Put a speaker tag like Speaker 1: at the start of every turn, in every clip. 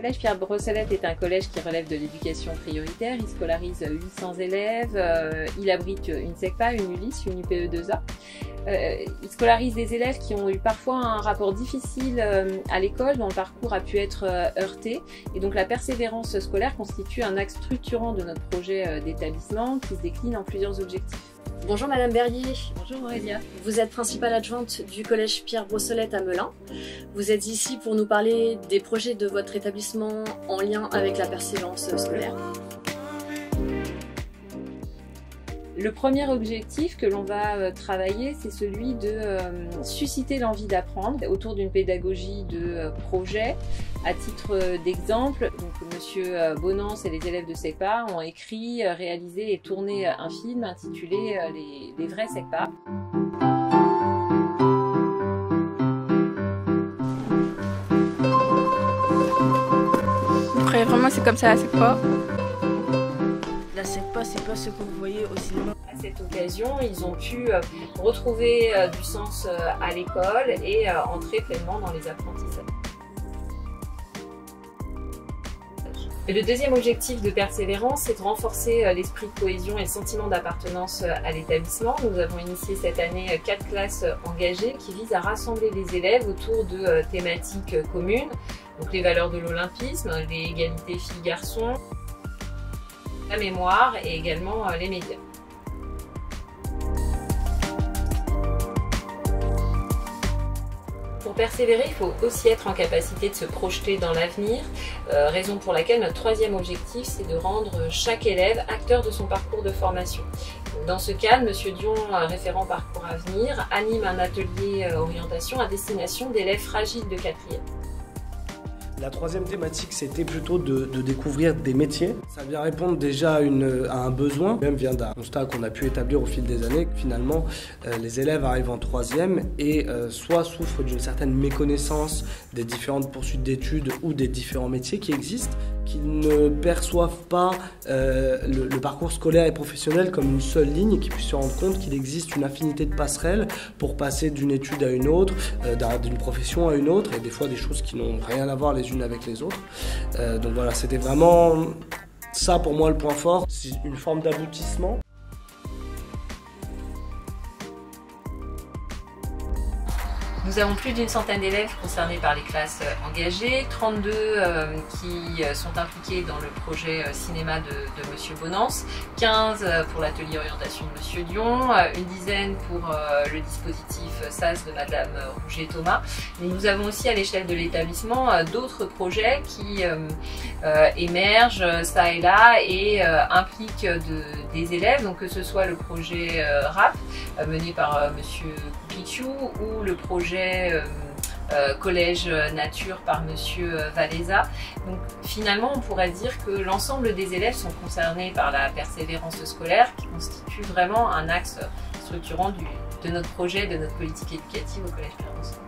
Speaker 1: collège Pierre Brossolette est un collège qui relève de l'éducation prioritaire. Il scolarise 800 élèves. Il abrite une SECPA, une ULIS, une UPE2A. Il scolarise des élèves qui ont eu parfois un rapport difficile à l'école, dont le parcours a pu être heurté. Et donc la persévérance scolaire constitue un axe structurant de notre projet d'établissement qui se décline en plusieurs objectifs.
Speaker 2: Bonjour Madame Berrier.
Speaker 1: Bonjour Aurélia.
Speaker 2: Vous êtes principale adjointe du collège Pierre Brossolette à Melun. Vous êtes ici pour nous parler des projets de votre établissement en lien avec la persévérance scolaire.
Speaker 1: Le premier objectif que l'on va travailler, c'est celui de susciter l'envie d'apprendre autour d'une pédagogie de projet. À titre d'exemple, Monsieur Bonance et les élèves de SECPA ont écrit, réalisé et tourné un film intitulé Les vrais SECPA.
Speaker 3: Après, vraiment, c'est comme ça la SECPA.
Speaker 4: La SECPA, c'est pas ce que vous voyez au cinéma.
Speaker 1: À cette occasion, ils ont pu retrouver du sens à l'école et entrer pleinement dans les apprentissages. Et le deuxième objectif de persévérance, c'est de renforcer l'esprit de cohésion et le sentiment d'appartenance à l'établissement. Nous avons initié cette année 4 classes engagées qui visent à rassembler les élèves autour de thématiques communes, donc les valeurs de l'olympisme, l'égalité filles-garçons, la mémoire et également les médias. Pour persévérer, il faut aussi être en capacité de se projeter dans l'avenir, raison pour laquelle notre troisième objectif, c'est de rendre chaque élève acteur de son parcours de formation. Dans ce cadre, M. Dion, référent Parcours Avenir, anime un atelier orientation à destination d'élèves fragiles de 4e.
Speaker 5: La troisième thématique, c'était plutôt de découvrir des métiers. Ça vient répondre déjà à un besoin, même vient d'un constat qu'on a pu établir au fil des années. Finalement, les élèves arrivent en troisième et soit souffrent d'une certaine méconnaissance des différentes poursuites d'études ou des différents métiers qui existent, qu'ils ne perçoivent pas le parcours scolaire et professionnel comme une seule ligne, qu'ils puissent se rendre compte qu'il existe une infinité de passerelles pour passer d'une étude à une autre, d'une profession à une autre, et des fois des choses qui n'ont rien à voir les unes avec les autres. Donc voilà, c'était vraiment ça pour moi le point fort, c'est une forme d'aboutissement.
Speaker 1: Nous avons plus d'une centaine d'élèves concernés par les classes engagées, 32 qui sont impliqués dans le projet cinéma de M. Bonance, 15 pour l'atelier orientation de M. Dion, une dizaine pour le dispositif SAS de Mme Rouget-Thomas. Nous avons aussi à l'échelle de l'établissement d'autres projets qui émergent ça et là et impliquent des élèves, donc que ce soit le projet RAP mené par M. Kupichou ou le projet collège nature par Monsieur Valéza. Donc finalement on pourrait dire que l'ensemble des élèves sont concernés par la persévérance scolaire qui constitue vraiment un axe structurant de notre projet, de notre politique éducative au collège Pierre Brossolette.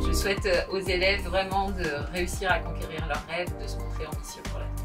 Speaker 1: Je souhaite aux élèves vraiment de réussir à conquérir leurs rêves, de se montrer ambitieux pour l'avenir.